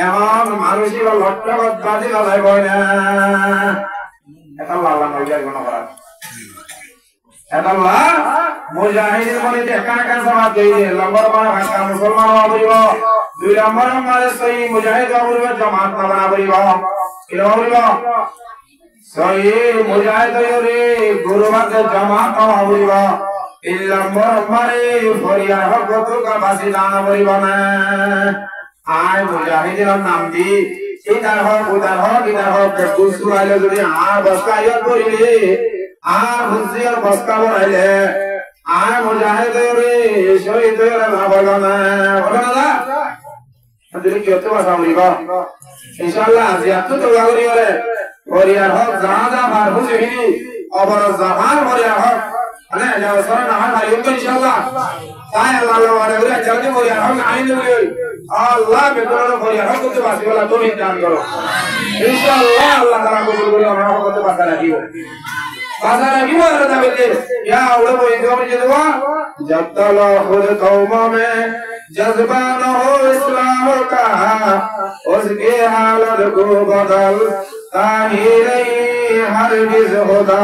এমন মানুষই বা লট্টগত বাজি লড়াই বয় না এটা আল্লাহ নইজার গুণ করা এটা আল্লাহ মুজাহিদের বলে একান একান সমাজ দেই নম্বর 1 ভাষা মুসলমান হইব 2 নম্বর আমাদের সহি মুজাহিদ হইব জামাত না বানাইব কি হইব সহি মুজাহিদ হইরে গুরুবাদ জামাত হইব 3 নম্বর আমারে ফরিয়া হক কা বাসি দানা হইব না আয় মুজাহিদের নাম দি ইদার হোক উদার হোক ইদার হোক কুসু আইলে যদি আর বস্তা ইয়ত করিলে আর হুজিয়ার বস্তা বনাইলে আর মুজাহিদের শহীদ হয়ে না বলো না যদি কেউ তো বাসা বলিব ইনশাআল্লাহ জিয়াত তো লাগরি রে ফরিয়ার হোক জাদা মার হুজিহি অবর জামান ফরিয়ার হোক মানে যাও সরে না হয় ইনশাআল্লাহ তাই আল্লাহ ওয়ালা করে জলদি ফরিয়ার হোক আইনে বলি আল্লাহ বেতন ফরিয়ার হোক তো বাসি বলা তুমি দান করো ইনশাআল্লাহ আল্লাহ তাআলা কবুল করে আমরা হকতে বাসা রাখিব বাসা রাখিব আর দাবিতে ইয়া ওরে বই দেব যে দেব জবতালা খুদ কওম মে जज्बा न हो इस्लाम का उसके हालत को बदल ताही नहीं हरगिज़ खुदा